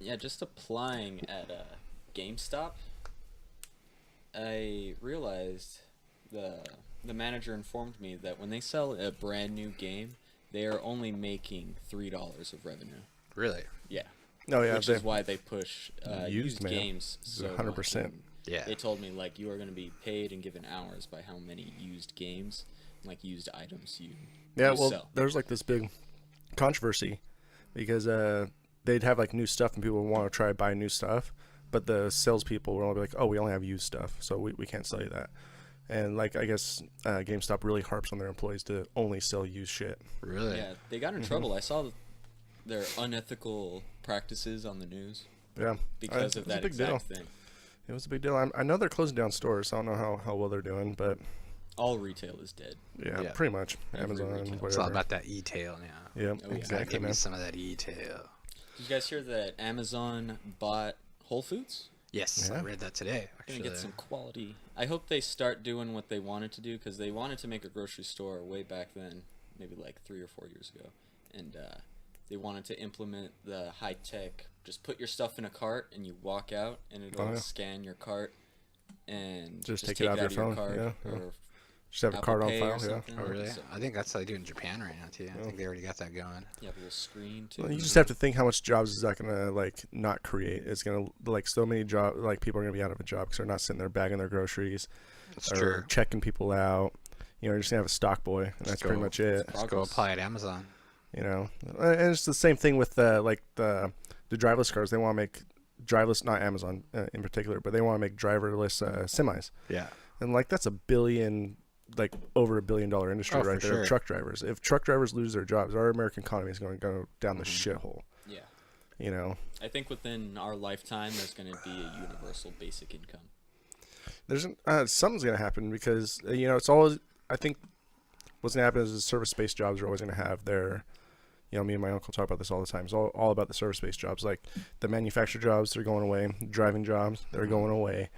Yeah, just applying at GameStop, I realized the the manager informed me that when they sell a brand new game, they are only making $3 of revenue. Really? Yeah, Oh yeah, which is why they push used, used man. games so 100%. much. Yeah. They told me like you are going to be paid and given hours by how many used games, like used items Yeah, you well, sell. there's like this big controversy because they'd have like new stuff and people would want to try to buy new stuff, but the salespeople would only be like, "Oh, we only have used stuff, so we can't sell you that." And like I guess GameStop really harps on their employees to only sell used shit. Really? Yeah, they got in trouble. I saw their unethical practices on the news Yeah, because it of was a that big deal. exact thing. It was a big deal. I know they're closing down stores, so I don't know how well they're doing, but All retail is dead. yeah, Yeah. pretty much. Every Amazon, retail. whatever. It's all about that e-tail now. Yeah, Oh, yeah. Gotta exactly, give me man. some of that e-tail. Did you guys hear that Amazon bought Whole Foods? Yes, I Yeah. read that today. Gonna Actually, get some quality. I hope they start doing what they wanted to do because they wanted to make a grocery store way back then, maybe like 3 or 4 years ago, and they wanted to implement the high tech. Just put your stuff in a cart and you walk out, and it'll Oh, yeah. scan your cart and Just take it out of your phone, card yeah. or Just have a Apple card on Pay or file. Yeah. something. Oh, really? So, I think that's how they do in Japan right now, too. I think they already got that going. you have a little screen too. Well, you just have to think how much jobs is that gonna like not create? It's gonna like so many job like people are gonna be out of a job because they're not sitting there bagging their groceries That's or true. checking people out. You know, you're just gonna have a stock boy, and that's pretty go. much it. Let's go apply at Amazon. You know, and it's the same thing with like the driverless cars. They want to make driverless, not Amazon in particular, but they want to make driverless semis, Yeah. and like that's like over $1 billion industry Oh, right for there. sure. Truck drivers. If truck drivers lose their jobs, our American economy is going to go down the Mm-hmm. shithole. Yeah, You know, I think within our lifetime, there's going to be a universal basic income. there's something's going to happen because you know it's always. I think what's going to happen is the service-based jobs are always going to have their. You know, me and my uncle talk about this all the time. It's all about the service-based jobs, like the manufacturer jobs. They're going away. Driving jobs. They're going away.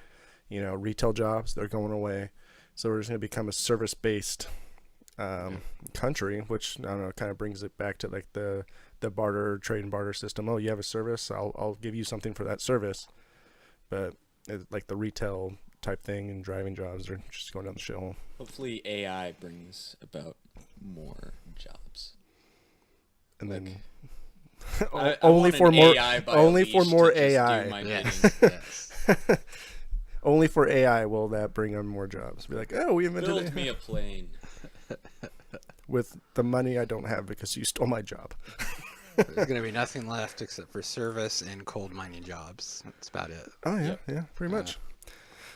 You know, retail jobs. They're going away. So we're just going to become a service-based country, which I don't know, kind of brings it back to like the barter, trade and barter system. Oh, you have a service, I'll give you something for that service. But like the retail type thing and driving jobs are just going down the shithole. Hopefully, AI brings about more jobs. And then I only want for an more, AI by only leash for to more just do AI, my Yes. bidding. yes. only for AI will that bring on more jobs. Be like, oh, we invented Build it me a plane. with the money I don't have because you stole my job. There's going to be nothing left except for service and coal mining jobs. That's about it. Oh yeah, Yep. yeah, pretty much.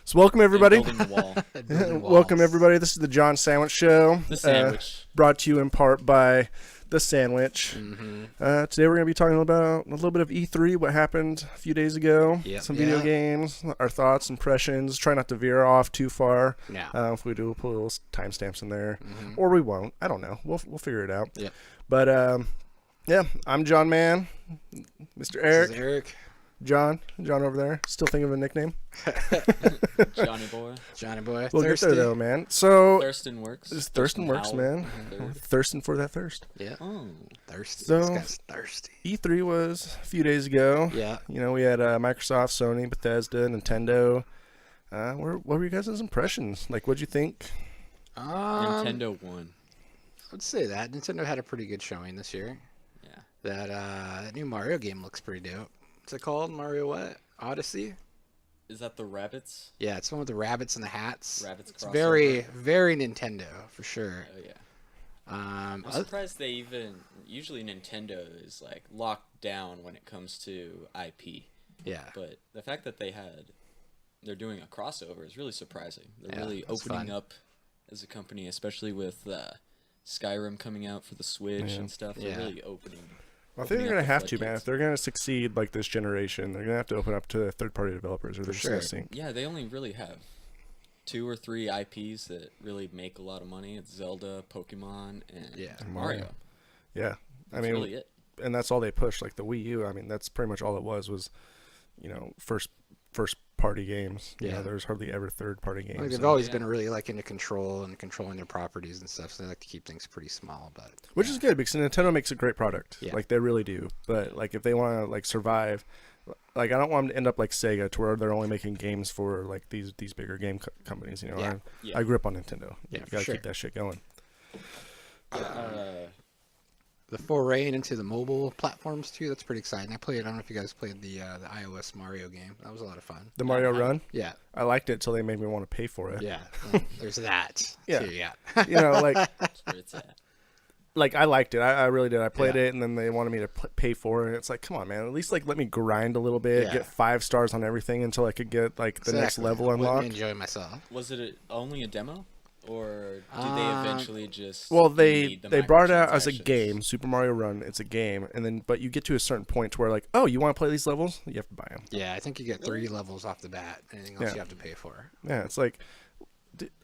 So welcome everybody. And building the wall. Building Welcome walls. everybody. This is the John Sandwich Show. The sandwich. Brought to you in part by The Sandwich. Mm-hmm. Today we're going to be talking about a little bit of E3, what happened a few days ago, Yep. some video Yeah. games, our thoughts, impressions. Try not to veer off too far. Yeah. If we do, we'll put little timestamps in there, Mhm. or we won't. I don't know. We'll figure it out. Yep. But yeah, I'm John Mann, Mr. Eric, This is Eric. John over there. Still think of a nickname. Johnny Boy. Johnny Boy. We'll Thirsty. get there though, man. So Thurston works. Thurston works, Howell, man. third. Thirsting for that thirst. Yeah. Oh. Thirsty. So- This guy's thirsty. E3 was a few days ago. Yeah. You know, we had Microsoft, Sony, Bethesda, Nintendo. What were you guys' impressions? Like, what'd you think? Nintendo won. I'd say that. Nintendo had a pretty good showing this year. Yeah. That new Mario game looks pretty dope. What's it called? Mario what? Odyssey? Is that the rabbits? Yeah, it's one with the rabbits and the hats. Rabbits It's crossover? very Nintendo, for sure. Oh yeah. Um, I'm surprised they even. Usually Nintendo is like locked down when it comes to IP, yeah. but the fact that they're doing a crossover is really surprising. They're Yeah, really that's opening fun. up as a company, especially with Skyrim coming out for the Switch Yeah. and stuff. Yeah. They're really opening. I think opening they're up gonna the have to, man. floodgates. If they're gonna succeed like this generation, they're gonna have to open up to third-party developers, or they're just sure. gonna sink. Yeah, they only really have 2 or 3 IPs that really make a lot of money. It's Zelda, Pokemon, and Yeah. Mario. Yeah, I That's mean, really it. and that's all they push. Like the Wii U, I mean, that's pretty much all it was, you know, first party games. You Yeah. know, there's hardly ever third party games. Like, they've so- always Yeah. been really like into control and controlling their properties and stuff, so they like to keep things pretty small. But Which is good because Nintendo makes a great product. Yeah. Like they really do. But like if they want to like survive, Like I don't want them to end up like Sega, to where they're only making games for like these bigger game companies. You know, Yeah. Yeah. I grew up on Nintendo. Yeah, You for gotta sure. keep that shit going. The foray into the mobile platforms too. That's pretty exciting. I don't know if you guys played the iOS Mario game. That was a lot of fun. The Mario I- Run, Yeah, I liked it till they made me want to pay for it. yeah. Well, there's that. Yeah. too, yeah. You know, like That's where it's at. like I liked it. I really did. I played Yeah. it, and then they wanted me to pay for it. It's like, come on, man. At least like let me grind a little bit, Yeah. get 5 stars on everything until I could get like the next Exactly. level Let me unlocked. enjoy myself. Was it only a demo, or did they eventually just? Well, they need the brought it out as a microtransactions? game, Super Mario Run. It's a game, and then but you get to a certain point to where like, oh, you want to play these levels? You have to buy them. Yeah, I think you get 3 levels off the bat. Anything else Yeah. you have to pay for. Yeah, it's like,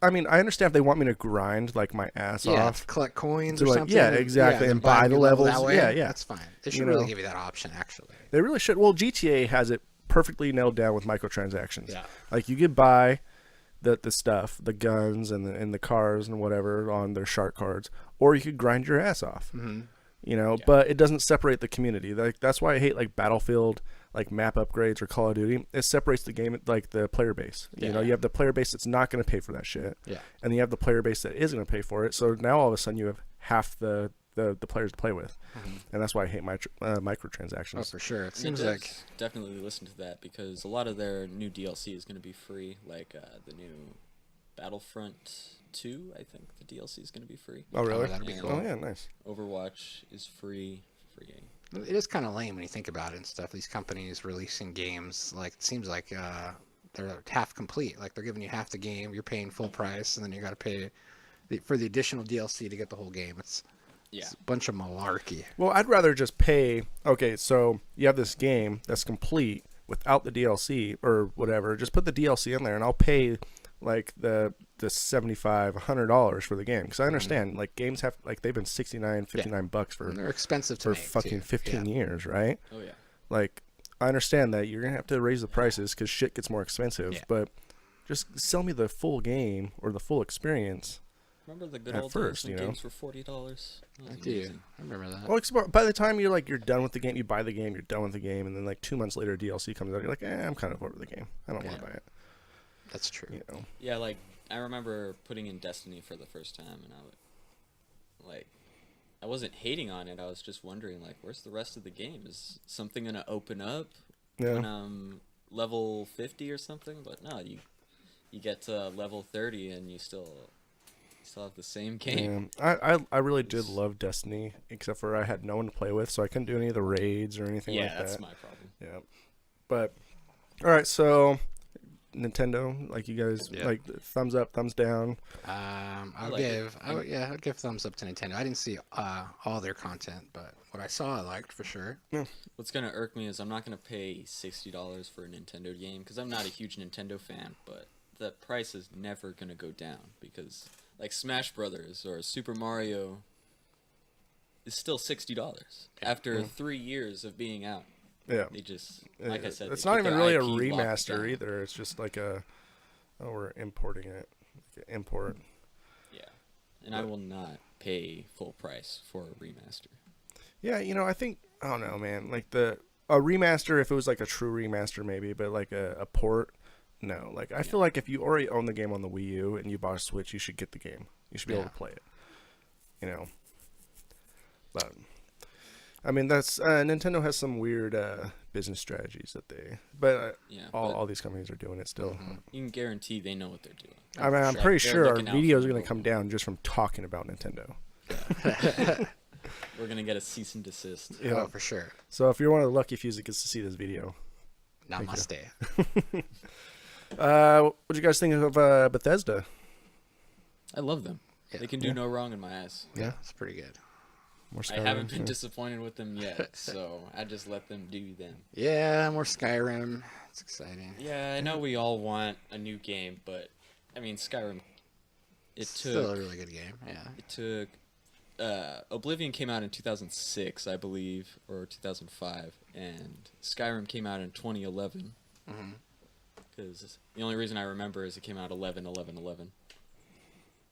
I mean, I understand if they want me to grind like my ass Yeah, off. to collect coins To or like- something. yeah, exactly, then and buy a the new level levels. That way. Yeah, yeah. That's fine. They should You really know. give you that option, actually. They really should. Well, GTA has it perfectly nailed down with microtransactions. Yeah. Like you could buy the stuff, the guns and the cars and whatever on their shark cards, or you could grind your ass off. Mm-hmm. You know, Yeah. but it doesn't separate the community. Like that's why I hate like Battlefield, like map upgrades or Call of Duty. It separates the game, like the player base. You know, Yeah. you have the player base that's not going to pay for that shit, Yeah. and you have the player base that is going to pay for it. So now all of a sudden you have half the players to play with, and that's why I hate microtransactions. Oh, for sure. It And the seems devs like definitely listen to that because a lot of their new DLC is going to be free, like the new Battlefront 2. I think the DLC is going to be free. Oh really? that'd be Yeah. cool. Oh yeah, nice. Overwatch is free game. It is kind of lame when you think about it and stuff. These companies releasing games, like it seems like they're half complete. Like they're giving you half the game, you're paying full price, and then you got to pay for the additional DLC to get the whole game. It's Yeah. a bunch of malarkey. Well, I'd rather just pay. Okay, so you have this game that's complete without the DLC or whatever. Just put the DLC in there, and I'll pay like the $75, $100 for the game because I understand like games have like they've been $69, $59 And for they're expensive to for make fucking too. 15 years, right? Oh yeah. Like I understand that you're gonna have to raise the prices because shit gets more expensive, Yeah. but just sell me the full game or the full experience. Remember the good At old first, days when you know. games were $40? I do. I remember that. Well, by the time you're done with the game, you buy the game, you're done with the game, and then like 2 months later, DLC comes out. You're like, I'm kind of over the game. I don't want Yeah. to buy it. That's true. You know. Yeah, like I remember putting in Destiny for the first time, and I wasn't hating on it. I was just wondering, like, where's the rest of the game? Is something gonna open up when Yeah. I'm level 50 or something? But no, you get to level 30 and you still have the same game. Yeah. I really did love Destiny, except for I had no one to play with, so I couldn't do any of the raids or anything Yeah, like that's that. my problem. Yeah. But all right, so Nintendo, like you guys, Yeah. like thumbs up, thumbs down. I'd like it. give thumbs up to Nintendo. I didn't see all their content, but what I saw, I liked for sure. What's gonna irk me is I'm not gonna pay $60 for a Nintendo game because I'm not a huge Nintendo fan, but the price is never gonna go down because like Smash Brothers or Super Mario is still $60 after 3 years of being out. Yeah. They just, like I said, it's they not keep even their really a IP locked remaster down. either. It's just like we're importing it, like an import. Yeah, and I will not pay full price for a remaster. Yeah, I think I don't know, man. Like a remaster, if it was like a true remaster, maybe, but like a port, no. Like I feel like if you already own the game on the Wii U and you bought a Switch, you should get the game. You should be able Yeah. to play it. But I mean, that's Nintendo has some weird business strategies that but Yeah, all but these companies are doing it still. you can guarantee they know what they're doing. I mean, I'm Sure. pretty They're sure our looking out videos for are going the to come down just from talking about Nintendo. We're gonna get a cease and desist. Yeah. Oh, for sure. So if you're one of the lucky few that gets to see this video, Namaste. what do you guys think of Bethesda? I love them. Yeah. They can do no wrong in my eyes. Yeah. It's pretty good. More I haven't been Skyrim? disappointed with them yet, so I just let them do them. Yeah, more Skyrim. It's exciting. Yeah, I know we all want a new game, but I mean Skyrim. Still a really good game. Yeah. It took. Oblivion came out in 2006, I believe, or 2005, and Skyrim came out in 2011. Mhm. Because the only reason I remember is it came out 11/11/11.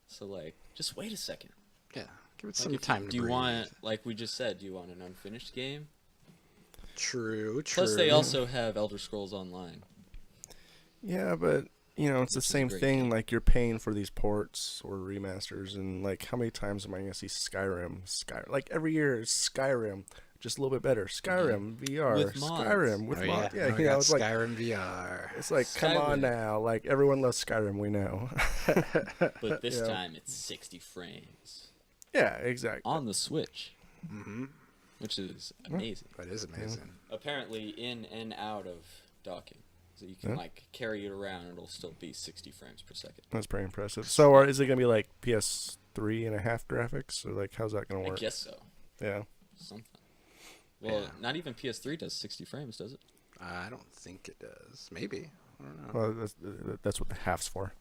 So like, just wait a second. Yeah. Give it Like, some if time to do you breathe. want, like we just said, do you want an unfinished game? True. Plus, they also have Elder Scrolls Online. Yeah, but it's the Which is a same great thing. game. Like you're paying for these ports or remasters, and like how many times am I gonna see Skyrim? Like every year, it's Skyrim, just a little bit better. Skyrim VR, With mods. Skyrim with Oh, mods. yeah. Yeah, Now we got it's like Skyrim VR. it's like come on Skyrim. now. Like everyone loves Skyrim, we know. But this Yeah. time it's 60 frames Yeah, exactly. on the Switch, Mm-hmm. which is amazing. That is amazing. Apparently, in and out of docking, so you can Yeah. like carry it around, and it'll still be 60 frames per second. That's pretty impressive. So, is it gonna be like PS3 and a half graphics, or like how's that gonna I work? guess so. Yeah. Something. Well, Yeah. not even PS3 does 60 frames, does it? I don't think it does. Maybe. I don't know. Well, that's what the half's for.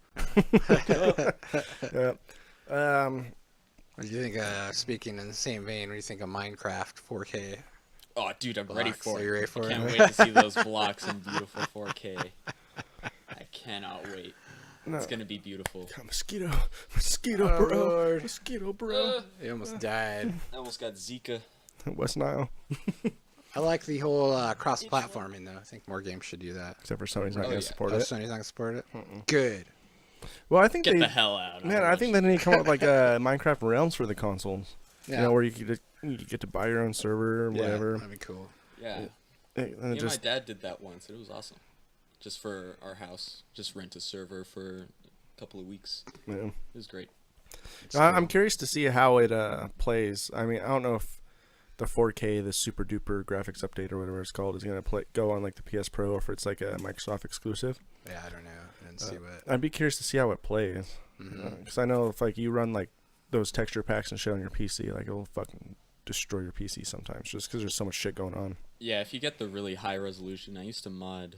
Yeah. What do you think? Speaking in the same vein, what do you think of Minecraft 4K? Oh, dude, I'm ready Blocks, for are it. you ready for I it? can't wait to see those blocks in beautiful 4K. I cannot wait. No. It's gonna be beautiful. Mosquito, Oh, bro, Lord. mosquito, bro. He almost died. I almost got Zika. West Nile, I like the whole cross-platforming though. I think more games should do that. except for Sony's not Oh, gonna yeah. support Oh, it. Sony's not gonna support it. Good. Well, I think Get they, the hell out. man, I think they need to come up with like Minecraft Realms for the consoles. Yeah. Where you get to buy your own server or Yeah, whatever. that'd be cool. Yeah. And Me and just my dad did that once. It was awesome. Just for our house. Just rent a server for a couple of weeks. yeah. It was great. I'm curious to see how it plays. I mean, I don't know if the 4K, the super duper graphics update or whatever it's called, is gonna go on like the PS Pro, or if it's like a Microsoft exclusive. Yeah, I don't know. I didn't see what. I'd be curious to see how it plays, Mhm. because I know if like you run like those texture packs and shit on your PC, like it'll fucking destroy your PC sometimes, just because there's so much shit going on. Yeah, if you get the really high resolution, I used to mod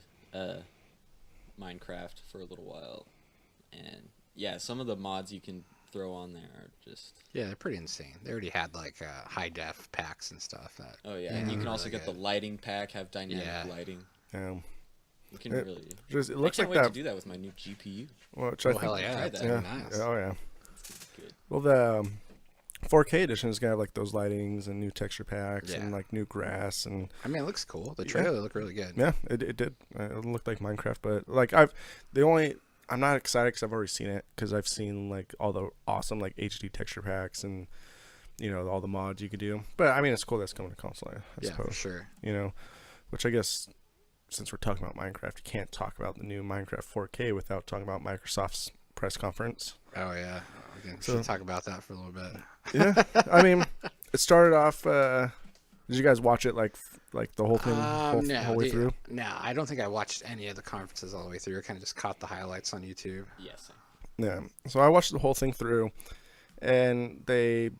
Minecraft for a little while, and yeah, some of the mods you can throw on there are just Yeah, they're pretty insane. They already had like high def packs and stuff. That oh yeah, and you can also really get the good. lighting pack, have dynamic Yeah. lighting. Yeah, You can It- really. just it I looks can't like wait that. to do that with my new GPU. Which Oh, I think, hell yeah, Try that's that. gonna yeah, be nice. oh yeah. Good. Well, the 4K edition is gonna have like those lightings and new texture packs and Yeah. like new grass and I mean, it looks cool. The Yeah. trailer looked really good. yeah, it did. It looked like Minecraft, but like I'm not excited because I've already seen it, because I've seen like all the awesome like HD texture packs and all the mods you could do. But I mean, it's cool that's coming to console. I Yeah, for suppose. sure. Which I guess, since we're talking about Minecraft, you can't talk about the new Minecraft 4K without talking about Microsoft's press conference. Oh yeah. We So- should talk about that for a little bit. Yeah, I mean, it started off. Did you guys watch it like the whole thing, whole way through? No, I don't think I watched any of the conferences all the way through. I kind of just caught the highlights on YouTube. Yes. Yeah. So I watched the whole thing through, and they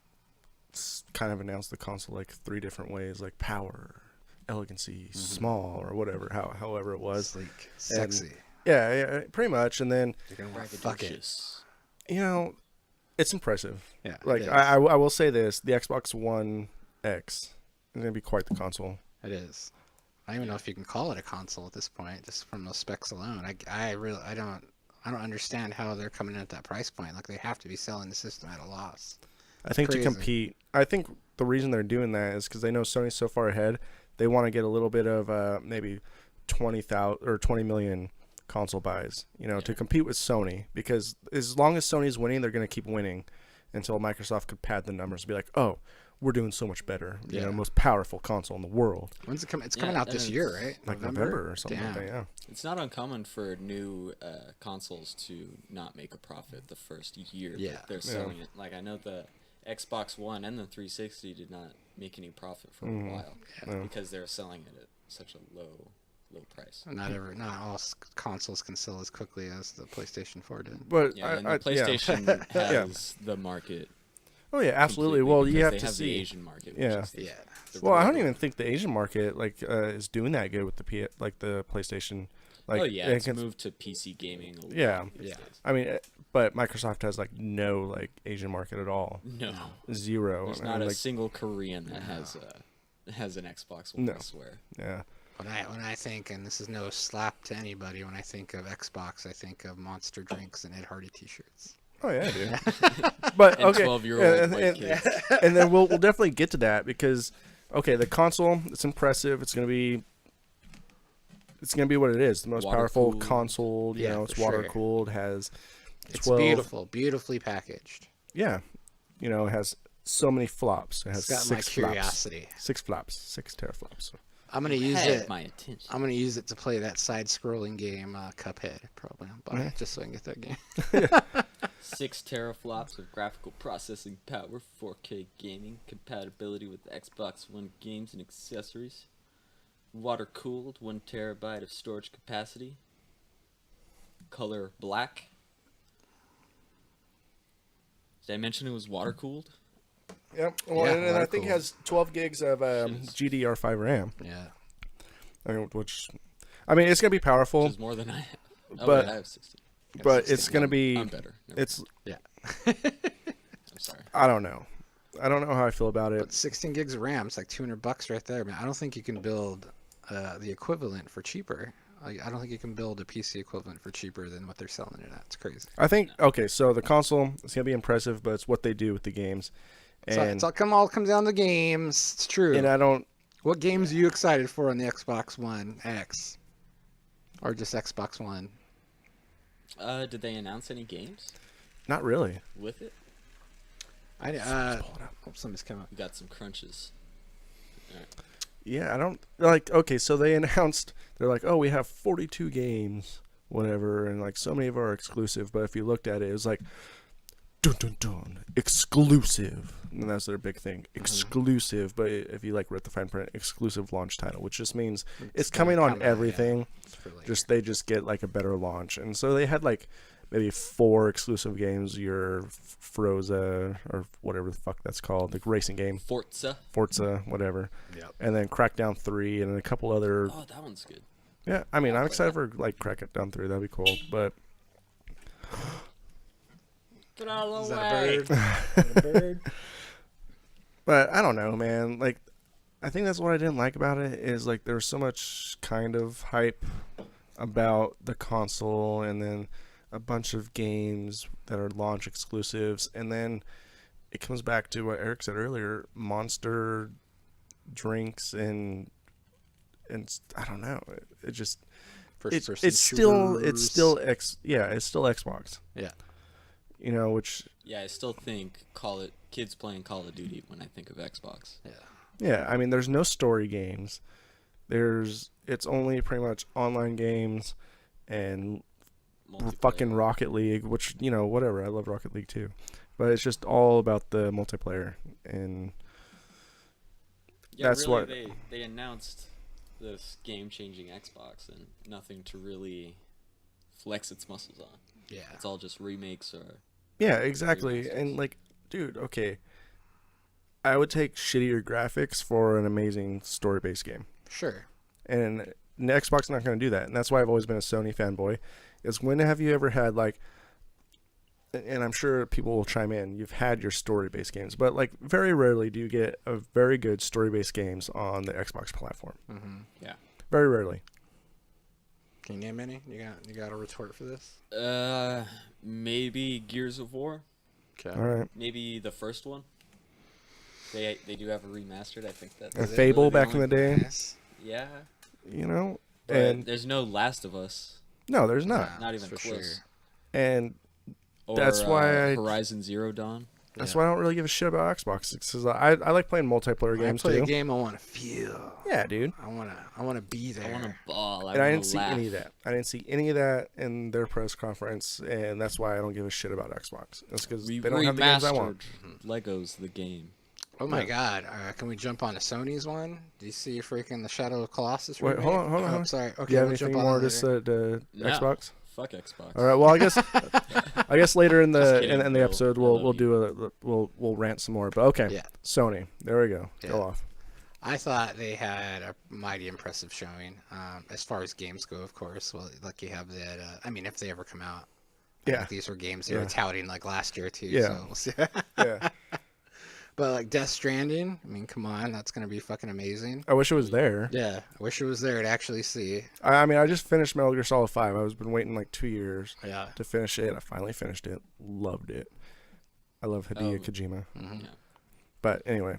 kind of announced the console like 3 different ways, like power, elegancy, small, or whatever, however it was. Sleek, sexy. Yeah, pretty much. And then You're gonna want to fuck it. Braggadocious. it's impressive. Yeah. Like it is. I will say this: the Xbox One X is gonna be quite the console. It is. I don't even know if you can call it a console at this point, just from those specs alone. I don't understand how they're coming in at that price point. Like they have to be selling the system at a loss. I think crazy. to compete, I think the reason they're doing that is because they know Sony's so far ahead. They want to get a little bit of maybe 20,000 or 20 million console buys, to compete with Sony. Because as long as Sony's winning, they're going to keep winning until Microsoft could pad the numbers and be like, oh, we're doing so much better. Yeah. Most powerful console in the world. When's it coming? It's Yeah, coming out and this year, it's right? Like November or something Damn. like that, yeah. It's not uncommon for new consoles to not make a profit the first year Yeah. that they're selling it. Like I know the Xbox One and the 360 did not make any profit for a while Yeah. because they were selling it at such a low price. Not all consoles can sell as quickly as the PlayStation 4 did. But Yeah, and the yeah. PlayStation has the market. Oh yeah, absolutely. completely Well, you because have they to have the see. Asian market. Yeah. Which is the, Yeah. the Well, I don't real- even think the Asian market is doing that good with the the PlayStation. Like, oh yeah, it it's can- moved to PC gaming. A lot Yeah. these Yeah. days. I mean, but Microsoft has like no Asian market at all. No, Zero. there's I not mean, a like, single Korean that has an Xbox One. No. I swear. yeah. When I think, and this is no slap to anybody, when I think of Xbox, I think of Monster drinks and Ed Hardy T-shirts. Oh yeah, dude. But And okay, 12-year-old and, white and- kids. and then we'll definitely get to that because okay, the console, it's impressive. It's gonna be what it is. The most powerful Water-cooled. console. You Yeah, know, it's for sure. water cooled. Has It's 12. beautiful, beautifully packaged. Yeah, you know, it has so many flops. It has It's got my 6 flops. curiosity. 6 flops. 6 teraflops. I'm gonna use Had it. my attention. I'm gonna use it to play that side-scrolling game, Cuphead. Probably I'll buy it just so I can get that game. 6 teraflops of graphical processing power, 4K gaming, compatibility with Xbox One games and accessories, water cooled, 1 terabyte of storage capacity, color black. Did I mention it was water cooled? Yep. Well, Yeah, and I water think it cooled. has 12 gigs of GDR5 RAM. Yeah. I mean, it's gonna be powerful, Which is more than I have. Oh, But- wait, I have 16. but it's gonna be. I'm better. Never It's. Yeah. mind. I'm sorry. I don't know. I don't know how I feel about it. But 16 gigs of RAM, it's like $200 right there, man. I don't think you can build the equivalent for cheaper. I don't think you can build a PC equivalent for cheaper than what they're selling it at. It's crazy. I think okay, so the console is gonna be impressive, but it's what they do with the games, and All comes down to games. It's true. I don't. What games are you excited for on the Xbox One X? Or just Xbox One? Did they announce any games Not really. with it? I Pull it up. hope somebody's coming. We got some crunches. Yeah, I don't like. Okay, so they announced they're like, oh, we have 42 games, whatever, and like so many of them are exclusive. But if you looked at it, it was like, dun dun dun, exclusive, and that's their big thing, exclusive. But if you like read the fine print, exclusive launch title, which just means it's coming gonna on come out, everything. yeah. It's for later. They just get like a better launch, and so they had like maybe 4 exclusive games. Your Froza or whatever the fuck that's called, the racing game, Forza. Forza, whatever. Yep. And then Crackdown 3 and a couple other. Oh, that one's good. Yeah, I mean, I'll I'm play excited that. for like Crackdown 3. That'd be cool. But Get out of Is the that way. a bird? Is that a bird? but I don't know, man. Like, I think that's what I didn't like about it is like there was so much kind of hype about the console, and then a bunch of games that are launch exclusives, and then it comes back to what Eric said earlier: Monster drinks and I don't know. It just it's still shooters. it's still Xbox. Yeah. You know, which Yeah, I still think kids playing Call of Duty when I think of Xbox. Yeah. yeah, I mean, there's no story games. It's only pretty much online games and fucking Multiplayer. Rocket League, which, you know, whatever. I love Rocket League too. But it's just all about the multiplayer, and Yeah, that's really, what- they announced this game-changing Xbox and nothing to really flex its muscles on. Yeah. It's all just remakes or yeah, exactly. remasters. And like, dude, okay, I would take shittier graphics for an amazing story-based game. Sure. And Xbox not going to do that, and that's why I've always been a Sony fanboy. Is when have you ever had like, and I'm sure people will chime in, you've had your story-based games, but like very rarely do you get a very good story-based games on the Xbox platform. Mm-hmm. yeah. Very rarely. Can you name any? You got a retort for this? Maybe Gears of War. Okay. All right. Maybe the first one. They do have a remastered. I think that's And Is it Fable really the back in only the day. place? yeah. You know, But and there's no Last of Us no, there's not. Nah, Not even for close. Sure. And or That's why I- Horizon Zero Dawn. that's Yeah. why I don't really give a shit about Xbox. Because I like playing multiplayer When I games play too. a game, I want to feel. Yeah, dude. I want to be there. I want to ball. And I wanna didn't see any of laugh. that. I didn't see any of that in their press conference, and that's why I don't give a shit about Xbox. It's because We they don't have the games I want. remastered Legos the game. Oh my Yeah. God! Can we jump on to Sony's one? Do you see freaking the Shadow of Colossus? Wait, hold on, remake? hold on, Oh, hold on. sorry. Okay, Do you have we'll jump anything on more that to say to No. Xbox? Fuck Xbox. All right. Well, I guess later in Just the kidding, in the Bill. episode I we'll love we'll you. do we'll rant some more. But okay, Yeah. Sony. There we go. Yeah. Go off. I thought they had a mighty impressive showing. As far as games go, of course. Well, like you have that. I mean, if they ever come out. I Yeah. think these were games they were Yeah. touting like last year too. Yeah. So we'll see. Yeah. But like Death Stranding, I mean, come on, that's gonna be fucking amazing. I wish it was there. Yeah, I wish it was there to actually see. I mean, I just finished Metal Gear Solid 5. I was been waiting like 2 years Yeah. to finish it. I finally finished it. Loved it. I love Hideo Oh. Kojima. Hmm. Yeah. But anyway,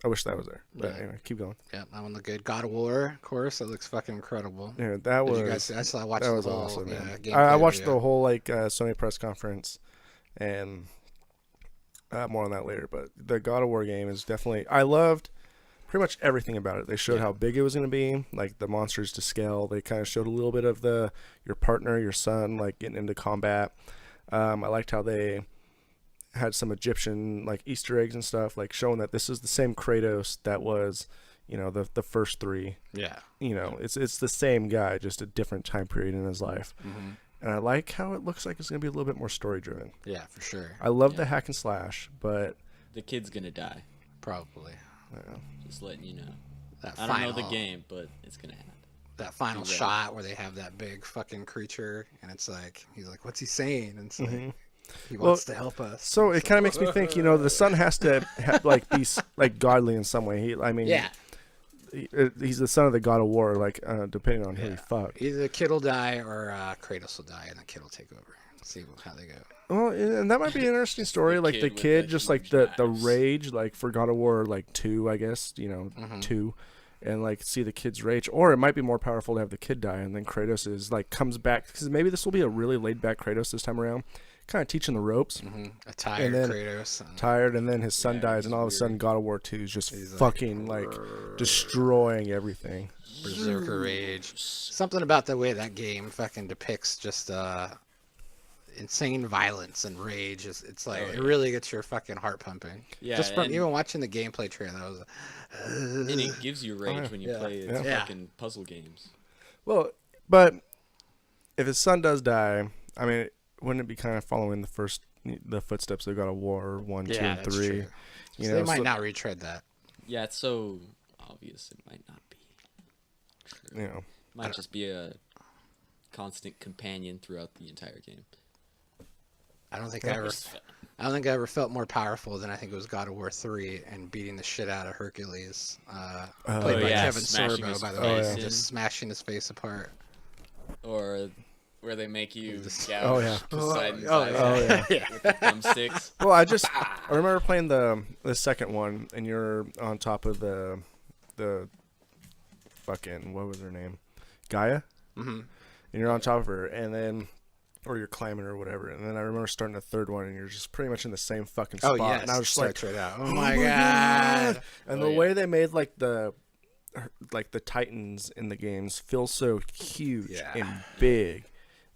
I wish that was there. But Yeah. anyway, keep going. Yeah, that one looked good. God of War, of course, it looks fucking incredible. Yeah, that Did was you guys? I saw watched that the was whole, awesome, man. gameplay I watched video. the whole like Sony press conference, and more on that later. But the God of War game is definitely. I loved pretty much everything about it. They showed how big it was going to be, like the monsters to scale. They kind of showed a little bit of your partner, your son, like getting into combat. I liked how they had some Egyptian like Easter eggs and stuff, like showing that this is the same Kratos that was, the first three. Yeah. It's the same guy, just a different time period in his life. Mm-hmm. And I like how it looks like it's going to be a little bit more story driven. Yeah, for sure. I love the Yeah. hack and slash, but The kid's gonna die. Probably. Just letting you know. That I don't know the game, but it's gonna happen. That final Be ready. shot where they have that big fucking creature, and it's like he's like, "What's he saying?" And it's like he wants to help us. so it kind of makes me think, the son has to be like godly in some way. Yeah. He's the son of the God of War, like depending on who he fuck. Either the kid will die or Kratos will die, and the kid will take over. See how they go. Well, and that might be an interesting story. The Like the kid with kid, the just like huge the knives. rage, like for God of War, like 2, I guess, 2, and like see the kid's rage. Or it might be more powerful to have the kid die, and then Kratos is like comes back, because maybe this will be a really laid back Kratos this time around, kind of teaching the ropes, A tired then Kratos. And tired, and then his son Yeah, dies, and he's all of a sudden weird. God of War 2 is just He's like, fucking like destroying everything. Berserker rage. Something about the way that game fucking depicts just insane violence and rage. It's like it really gets your fucking heart pumping. Yeah, Just from and- even watching the gameplay trailer, that was. And it gives you rage when you Yeah. play Yeah. fucking puzzle games. Well, but if his son does die, I mean, wouldn't it be kind of following the footsteps of God of War 1, 2, and 3? True. You So know, they might so- not retread that. Yeah, it's so obvious it might not be. True. Might just be a constant companion throughout the entire game. I don't think I ever felt more powerful than I think it was God of War 3 and beating the shit out of Hercules, played by yeah, Kevin smashing Sorbo, his by the face way, in. just smashing his face apart. Or where they make you gouge Oh, yeah. Poseidon's Oh, eyes yeah. with the thumbsticks. Well, I remember playing the second one, and you're on top of the fucking, what was her name, Gaia, and you're on top of her, and then, or you're climbing or whatever, and then I remember starting the third one, and you're just pretty much in the same fucking spot, Oh yeah, and I was just starts like, right out. oh Oh my god! and Oh, the yeah. way they made like the Titans in the games feel so huge Yeah. and big.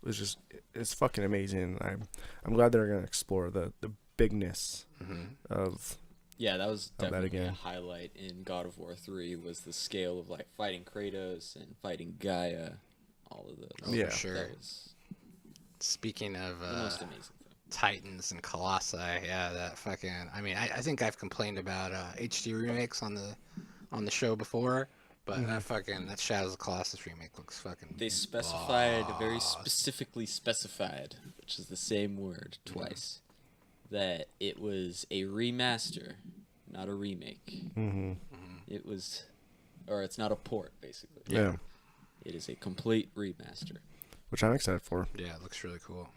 It was just, it's fucking amazing. I'm glad they're gonna explore the bigness of. Yeah, that was that definitely a again. highlight in God of War 3 was the scale of like fighting Kratos and fighting Gaia, all of those. Yeah. For sure. That was Speaking of the most amazing thing. Titans and Colossi, yeah, that fucking. I mean, I think I've complained about HD remakes on the show before, but that Shadows of the Colossus remake looks fucking. They specified, very specifically specified, which is the same word twice, that it was a remaster, not a remake. Mm-hmm. It was, or it's not a port, basically. Yeah. It is a complete remaster. Which I'm excited for. Yeah, it looks really cool.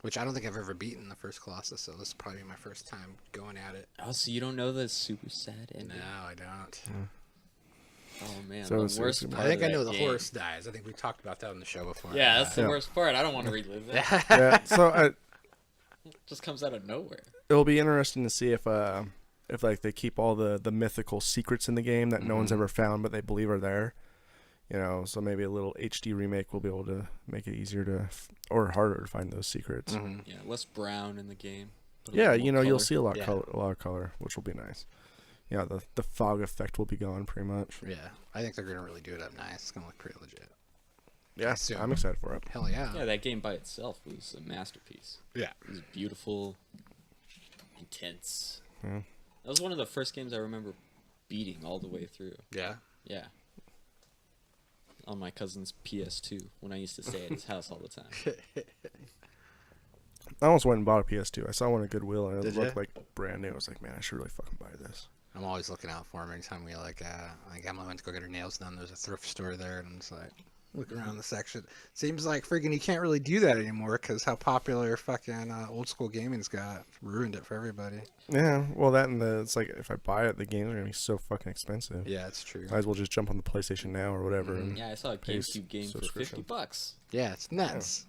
Which I don't think I've ever beaten the first Colossus, so this is probably my first time going at it. Oh, so you don't know the super sad ending? No, I don't. Oh man, So it's- the worst it's- part I think of I know that the game- horse dies. I think we talked about that on the show before. Yeah, that's the Yeah. worst part. I don't want to relive that. Yeah. So It just comes out of nowhere. it'll be interesting to see if like they keep all the mythical secrets in the game that no one's ever found but they believe are there. So maybe a little HD remake will be able to make it easier to or harder to find those secrets. Yeah, less brown in the game. Put a Yeah, little more you'll color. see a lot Yeah. a lot of color, which will be nice. Yeah, the fog effect will be gone pretty much. Yeah, I think they're gonna really do it up nice. It's gonna look pretty legit. Yeah, assume. I'm excited for it. Hell yeah. Yeah, that game by itself was a masterpiece. Yeah. It was beautiful, intense. Yeah. That was one of the first games I remember beating all the way through. Yeah. Yeah. On my cousin's PS2 when I used to stay at his house all the time. I almost went and bought a PS2. I saw one at Goodwill and it Did looked ya? like brand new. I was like, man, I should really fucking buy this. I'm always looking out for them anytime we like Emily went to go get her nails done. There's a thrift store there, and it's like, Look around the section. Seems like freaking you can't really do that anymore because how popular fucking old school gaming's got ruined it for everybody. Yeah, well, that and it's like if I buy it, the games are gonna be so fucking expensive. Yeah, it's true. Might as well just jump on the PlayStation Now or whatever. and- Yeah, I saw a Pays GameCube game for subscription. $50. Yeah, it's nuts.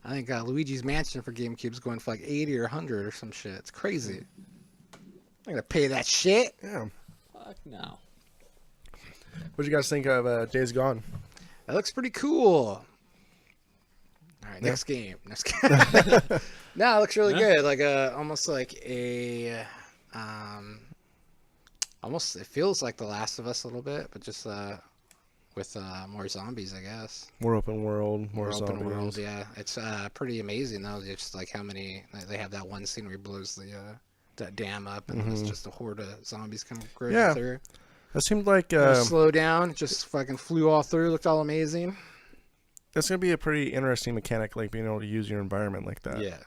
I think Luigi's Mansion for GameCube's going for like 80 or 100 or some shit. It's crazy. I'm gonna pay that shit. Yeah. Fuck no. What do you guys think of Days Gone? That looks pretty cool. All right, next game. Next game. No, it looks really Yeah. good. Like almost like a almost it feels like The Last of Us a little bit, but just with more zombies, I guess. More open world, more More open zombies. world, yeah. It's pretty amazing though. Just like how many they have that one scene where he blows the that dam up, and it's just a horde of zombies come cruising Yeah. through. That seemed like Slow down, just fucking flew all through. Looked all amazing. that's gonna be a pretty interesting mechanic, like being able to use your environment like that. Yeah.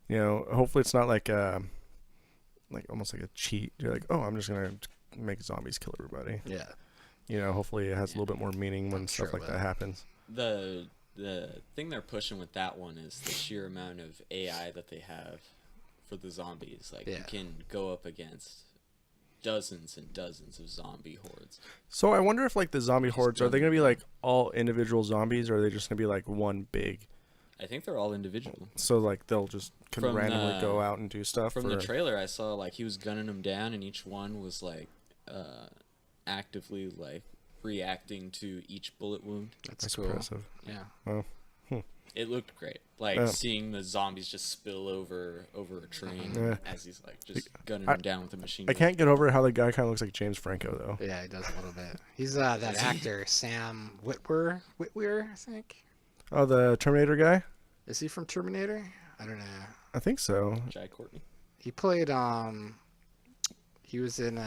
You know, hopefully it's not like almost like a cheat. You're like, oh, I'm just gonna make zombies kill everybody. Yeah. You know, hopefully it has a little bit more meaning when I'm stuff sure it like will. that happens. The thing they're pushing with that one is the sheer amount of AI that they have for the zombies. Like you Yeah. can go up against dozens and dozens of zombie hordes. So I wonder if like the zombie hordes, are they gonna be gunning like all individual zombies, or are they just gonna be like one big? I think they're all individual. So like they'll just can From randomly the- go out and do stuff. From or... the trailer, I saw like he was gunning them down, and each one was like actively like reacting to each bullet wound. That's cool. impressive. Yeah. It looked great. Like Yeah. seeing the zombies just spill over a train Yeah. as he's like just gunning I- them down with a machine I gun. can't get over how the guy kind of looks like James Franco though. Yeah, he does a little bit. He's that actor, Sam Witwer, I think. Oh, the Terminator guy? Is he from Terminator? I don't know. I think so. Jai Courtney. He played he was in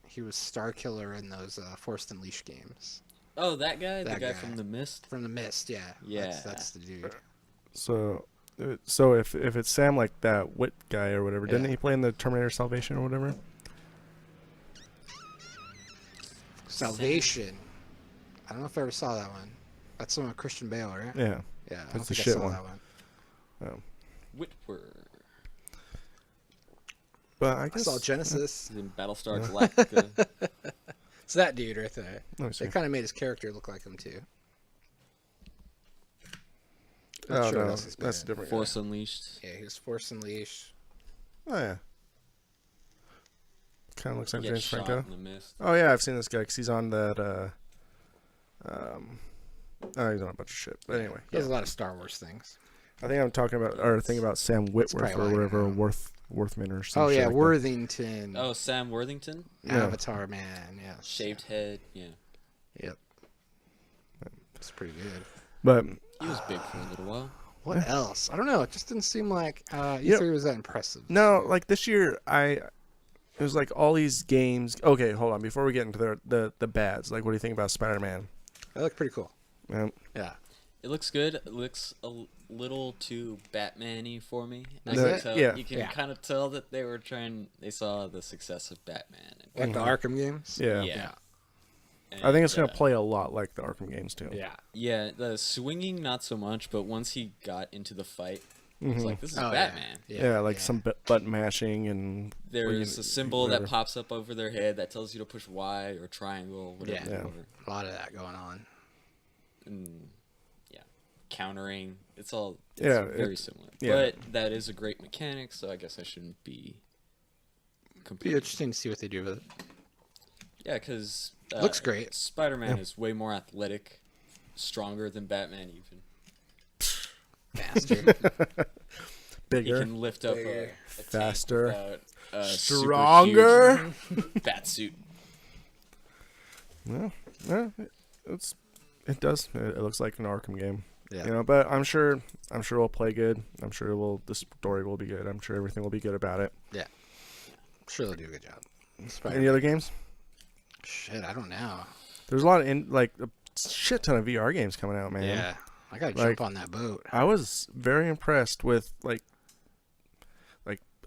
he was Star Killer in those Forced Unleashed games. Oh, that guy, That the guy guy. from The Mist. From The Mist, yeah. Yeah. That's the dude. So if it's Sam like that Wit guy or whatever, didn't Yeah. he play in the Terminator Salvation or whatever? Salvation. I don't know if I ever saw that one. That's the one with Christian Bale, right? Yeah. Yeah, I That's don't the think shit I saw one. that one. Whitwer. But I I guess saw Genesis. He's in Battlestar Galactica. It's that dude right there. Let me see. They kind of made his character look like him too. Oh Not sure what no, else he's been that's in. different. Force Unleashed. Yeah, he was Force Unleashed. Oh yeah. Kind of looks like He got James shot Franco. in The Mist. Oh yeah, I've seen this guy because he's on that. Oh, he's on a bunch of shit. But anyway, He has a lot of Star Wars things. I think I'm talking about or thinking about Sam Whitworth probably or why I whatever, don't know. Worthman or something. Oh yeah, like that. Worthington. Oh, Sam Worthington. Yeah. Avatar Man. Yeah. Shaved head. Yeah. Yep. It's pretty good. But He was big for a little while. What else? I don't know. It just didn't seem like You E3 was that impressive. no, like this year, it was like all these games. Okay, hold on. Before we get into the bads, like, what do you think about Spider-Man? It looked pretty cool. Yeah. It looks good. It looks a little too Batman-y for me. I The- can tell, yeah. You can Yeah. kind of tell that they saw the success of Batman. Like the Arkham games. Yeah. Yeah. I think it's And, gonna play a lot like the Arkham games too. Yeah. Yeah, the swinging not so much, but once he got into the fight, it's like this is Oh, Batman. Yeah, like some button mashing and There's a symbol that whatever. pops up over their head that tells you to push Y or triangle, whatever. Yeah. whatever. A lot of that going on. And yeah, countering. It's Yeah, very similar. yeah. But that is a great mechanic, so I guess I shouldn't be Be completely. interesting to see what they do with it. Yeah, because Looks great. Spider-Man is way more athletic, stronger than Batman even. Faster. He bigger, can lift up Bigger. a Faster. tank without a stronger. super huge bat suit. Yeah, it does. It looks like an Arkham game. Yeah. You know, but I'm sure it'll play good. I'm sure the story will be good. I'm sure everything will be good about it. I'm sure they'll do a good job. Any other games? Shit, I don't know. There's a lot of a shit ton of VR games coming out, man. Yeah. I gotta Like- jump on that boat. I was very impressed with like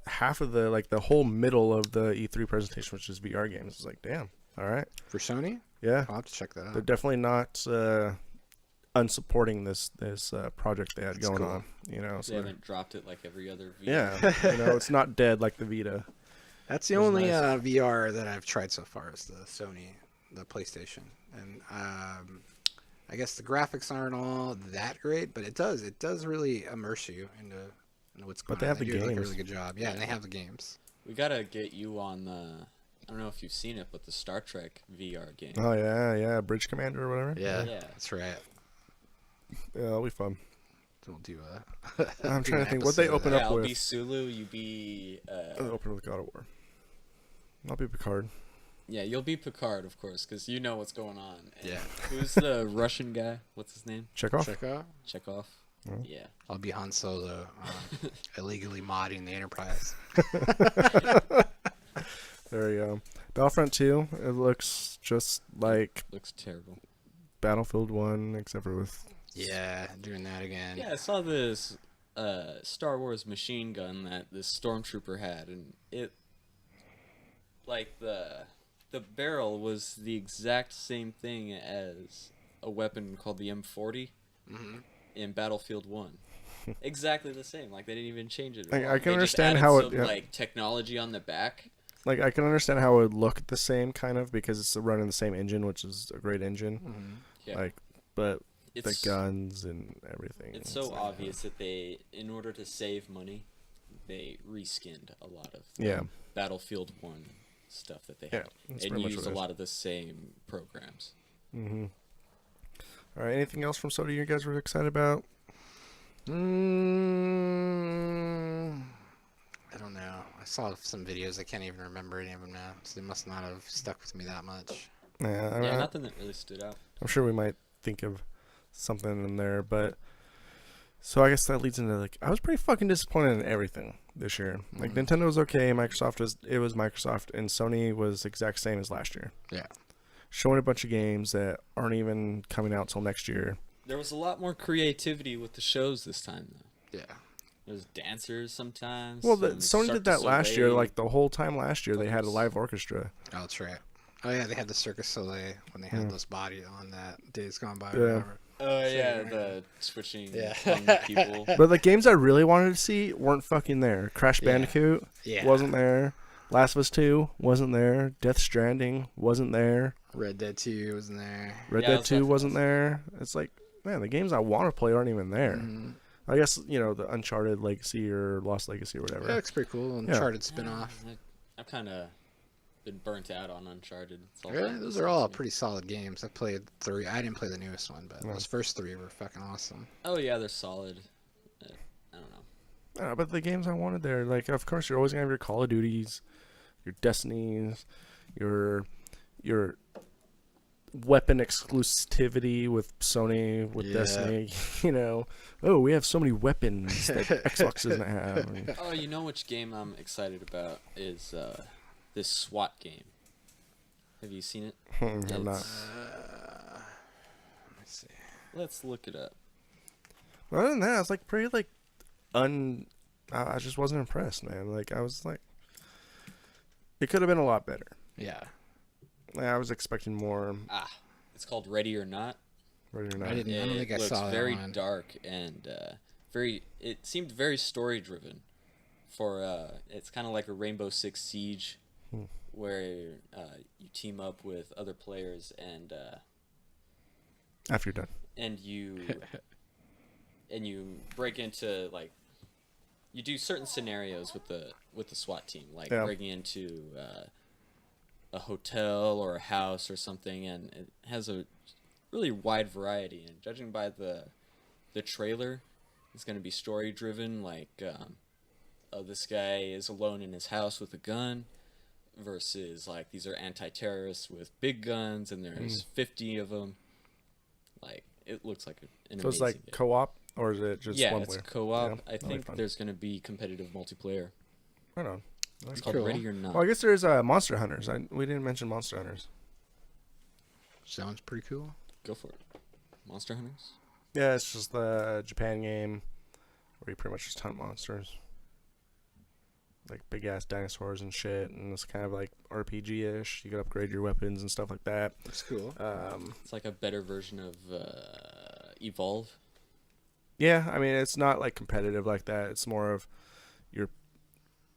half of the whole middle of the E3 presentation, which is VR games. It's like, damn, all right, For Sony? yeah. I'll have to check that They're out. definitely not unsupporting this project they had That's going cool. on. You know, They so they're- haven't dropped it like every other VR. yeah, you know, it's not dead like the Vita. That's the It was only nice. VR that I've tried so far is the Sony, the PlayStation, and I guess the graphics aren't all that great, but it does really immerse you into what's going But they on. have the do like a games. really good job. Yeah, and they have the games. We gotta get you on the. I don't know if you've seen it, but the Star Trek VR game. Oh yeah, Bridge Commander or whatever. Yeah, Yeah. that's right. Yeah, that'll be fun. We'll do I'm do trying an to think what they episode of open that. Yeah, up I'll with. be Sulu. You be. I'll open with God of War. I'll be Picard. Yeah, you'll be Picard, of course, because you know what's going on. And Yeah. Who's the Russian guy? What's his name? Chekhov. Check out. Chekhov. Oh. Yeah. I'll be Han Solo, illegally modding the Enterprise. There you go. Battlefront 2. It looks just like Looks terrible. Battlefield 1, except for with. Yeah, doing that again. Yeah, I saw this Star Wars machine gun that this stormtrooper had, and it, like the barrel was the exact same thing as a weapon called the M40 hmm in Battlefield 1. Exactly the same. Like they didn't even change it. At I all. can They just understand added how it- some, yeah. like technology on the back. Like, I can understand how it would look the same, kind of, because it's running the same engine, which is a great engine. hmm Yeah. Like, but the It's guns and everything. It's so like- obvious that they, in order to save money, they reskinned a lot of the Yeah. Battlefield 1 stuff that they Yeah, had, that's and pretty much used what a it is. lot of the same programs. Mm-hmm. All right. Anything else from Sony you guys were excited about? I don't know. I saw some videos. I can't even remember any of them now. So they must not have stuck with me that much. Yeah, Yeah, nothing that really stood out. I'm sure we might think of something in there, but so I guess that leads into like I was pretty fucking disappointed in everything this year. Like Mhm. Nintendo was okay, Microsoft was Microsoft, and Sony was exact same as last year. Yeah. Showing a bunch of games that aren't even coming out till next year. There was a lot more creativity with the shows this time, though. Yeah. There was dancers sometimes. Well, some Sony Cirque did that du last year. Soleil. Like the whole time last year, they had a Focus. live orchestra. Oh, that's right. Oh yeah, they had the Circus Soleil when they had Yeah. those body on that Days Gone By. Yeah. Or whatever. Oh yeah, Sure. the switching Yeah. tongue people. But the games I really wanted to see weren't fucking there. Crash Yeah. Bandicoot Yeah. wasn't there. Last of Us 2 wasn't there. Death Stranding wasn't there. Red Dead 2 was in there. Red Yeah, Dead that's 2 definitely wasn't awesome. there. It's like, man, the games I want to play aren't even there. Mhm. I guess, the Uncharted Legacy or Lost Legacy or Yeah, whatever. it looks pretty cool. Uncharted spin-off. I've kind of been burnt out on Uncharted. It's all Really? been Those the are same all to me. pretty solid games. I played 3. I didn't play the newest one, but No. those first 3 were fucking awesome. Oh yeah, they're solid. I don't know. But the games I wanted there, like, of course, you're always going to have your Call of Duties, your Destinies, your weapon exclusivity with Sony, with Yeah. Destiny. Oh, we have so many weapons that Xbox doesn't have. And- Oh, you know which game I'm excited about is this SWAT game. Have you seen it? I'm not. It's- Let me see. Let's look it up. Other than that, I was like pretty like I just wasn't impressed, man. Like I was like, it could have been a lot better. Yeah. Like, I was expecting more. It's called Ready or Not. Ready or not. I don't think I looks saw that very one. dark and very. It seemed very story driven. It's kind of like a Rainbow Six Siege, Hmm. where you team up with other players After you're done. and you break into like you do certain scenarios with the SWAT team, like Yeah. breaking into a hotel or a house or something, and it has a really wide variety. And judging by the trailer, it's going to be story driven. Like, this guy is alone in his house with a gun, versus like these are anti-terrorists with big guns, and there's 50 of them. Like, it looks like an So it's amazing like game. co-op, or is it just Yeah, one it's player? co-op. Yeah, I that'll be think fun. there's going to be competitive multiplayer. Right on. It's called Cool. Ready or Not. Oh, I guess there's Monster Hunters. We didn't mention Monster Hunters. Sounds pretty cool. Go for it. Monster Hunters? Yeah, it's just the Japan game where you pretty much just hunt monsters. Like big ass dinosaurs and shit, and it's kind of like RPG ish. You can upgrade your weapons and stuff like that. That's cool. It's like a better version of Evolve. Yeah, I mean it's not like competitive like that. It's more of you're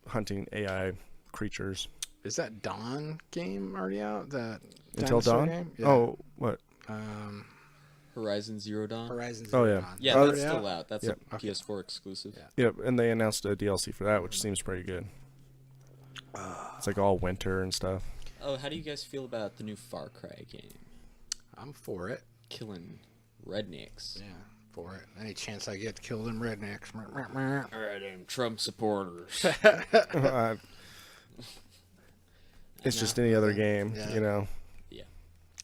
hunting AI creatures. Is that Dawn game already out? That Until dinosaur Dawn? game? Yeah. Oh, what? Horizon Zero Dawn. Horizon Oh, Zero yeah. Dawn. Yeah, Oh, that's Already still out. That's Yep. a PS4 exclusive. Yeah. Yep, and they announced a DLC for that, which seems pretty good. It's like all winter and stuff. Oh, how do you guys feel about the new Far Cry game? I'm for it. Killing rednecks. Yeah, for it. Any chance I get to kill them rednecks. Mer, mer, mer. All right, them Trump supporters. Uh, it's just any other game, Yeah. you know.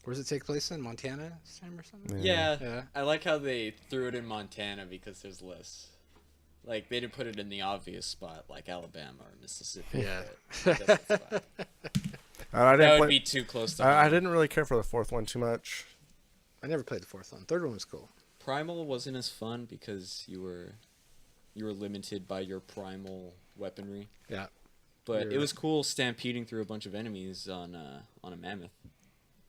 Where does it take place in? Montana this time or something? Yeah. Yeah. I like how they threw it in Montana because there's less. Like, they didn't put it in the obvious spot like Alabama or Mississippi. Yeah. but that's the spot. I That didn't would play. be too close to I home. didn't really care for the fourth one too much. I never played the fourth one. Third one was cool. Primal wasn't as fun because you were limited by your primal weaponry. Yeah. But You're- it was cool stampeding through a bunch of enemies on a mammoth.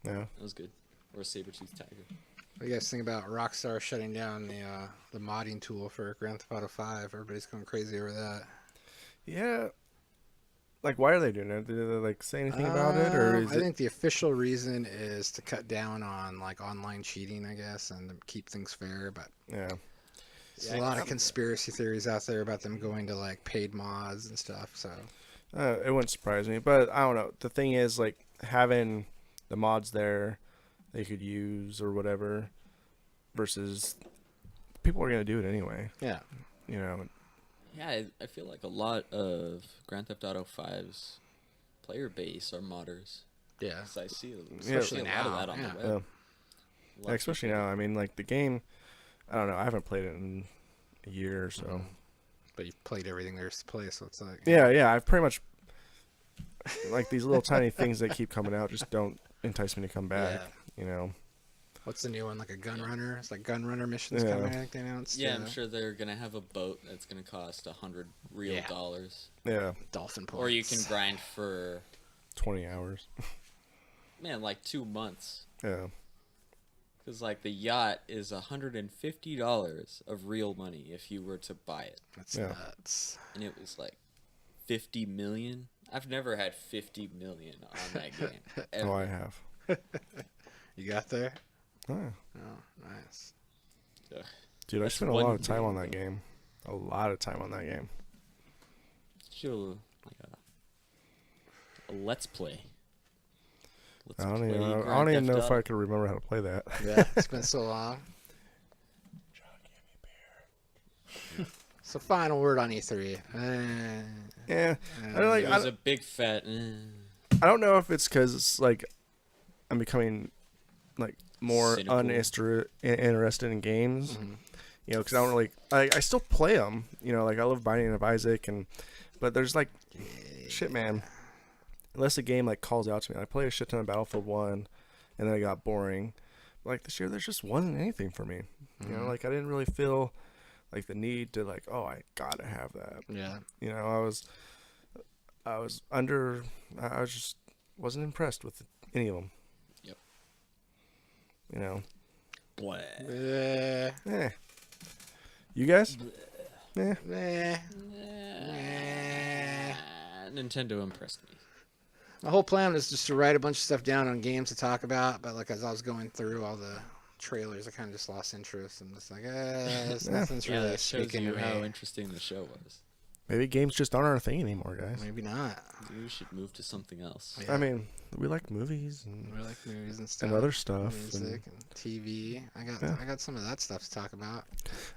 Yeah. That was good. Or a saber-toothed tiger. What do you guys think about Rockstar shutting down the modding tool for Grand Theft Auto 5? Everybody's going crazy over that. Yeah. Like, why are they doing it? Did they like say anything about it, or is I it? think the official reason is to cut down on like online cheating, I guess, and to keep things fair. But Yeah. there's a lot of conspiracy theories out there about them going to like paid mods and stuff. So It wouldn't surprise me, but I don't know. The thing is, like, having the mods there they could use or whatever, versus people are gonna do it anyway. yeah, You know. Yeah, I feel like a lot of Grand Theft Auto 5's player base are modders. yeah, 'Cause I see, Especially a lot of now, that on yeah. the web. Yeah. A lot of Especially people- now. I mean, like the game. I don't know. I haven't played it in a year or so. but you've played everything there's to play, so it's like Yeah. I've pretty much like these little tiny things that keep coming out just don't entice me to come back. Yeah. You know. What's the new one? Like a gun runner? It's like gun runner missions Yeah. coming. I think they announced. Yeah, I'm sure they're gonna have a boat that's gonna cost $100 real Yeah. dollars, Yeah. Dolphin points. or you can grind for 20 hours. like 2 months. Yeah. Because like the yacht is $150 of real money if you were to buy it, That's Yeah. nuts. and it was like 50 million. I've never had 50 million on that game. Ever. Oh, I have. You got there? Oh. Oh, nice. Ugh. Dude, I That's spent a one lot of time on game, that game. A lot of time on that game. Should like a let's play. Let's I don't even play know, I Grand don't even Theft know if I Auto. could remember how to play that. Yeah, it's been so long. So final word on E3. Yeah. I don't like. It was a big fat. I don't know if it's because it's like I'm becoming like more Cynical. interested in games. You know, because I don't really. I still play them. You know, like I love Binding of Isaac, but there's like shit, man. Unless a game like calls out to me, I played a shit ton of Battlefield 1, and then it got boring. Like this year, there just wasn't anything for me. You know, like I didn't really feel like the need to like, oh, I gotta have that. Yeah. You know, I just wasn't impressed with any of them. Yep. You know, Blah. you guys? Meh. Nintendo impressed me. My whole plan was just to write a bunch of stuff down on games to talk about, but like as I was going through all the trailers, I kind of just lost interest and just like, nothing's Yeah, really that shows speaking you to how me. interesting the show was. Maybe games just aren't our thing anymore, guys. Maybe not. Maybe we should move to something else. Yeah. I mean, we like movies and, We like movies and stuff. and other stuff. Music and TV. Yeah. I got some of that stuff to talk about.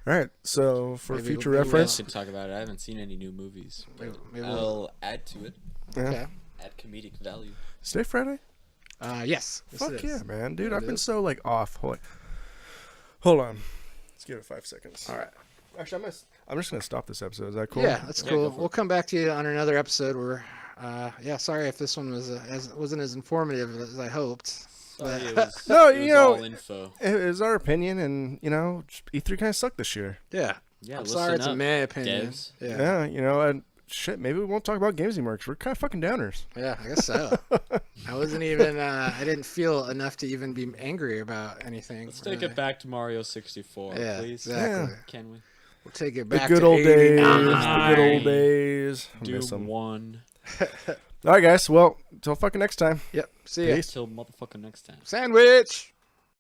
All right, so for Maybe future we'll- Maybe we reference, should talk about it. I haven't seen any new movies. Maybe But we'll- I'll add to it. yeah. Okay. Add comedic value. Is today Friday? Yes. Yes, Fuck it yeah, is. man, dude! Yeah, I've it been is. so like off. Hold on. Let's give it 5 seconds. All right. Actually, I'm just gonna stop this episode. Is that cool? Yeah, that's Yeah, cool. go for We'll it. come back to you on another episode where, sorry if this one was wasn't as informative as I hoped. Sorry, it But- was, No, it was you know- all info. It is our opinion, and you know, E3 kind of sucked this year. Yeah. Yeah, I'm listen sorry, it's a up, my opinion. devs. Yeah. Yeah, you know, and shit, maybe we won't talk about games anymore because we're kind of fucking downers. Yeah, I guess so. I wasn't even. I didn't feel enough to even be angry about anything. Let's take it back to Mario 64, Yeah, please. exactly. Can we? We'll take it The back good to old days. 89. The good old days. I miss Doom 'em. 1. All right, guys. Well, until fucking next time. Yep. See ya. Peace. Till motherfucking next time. Sandwich.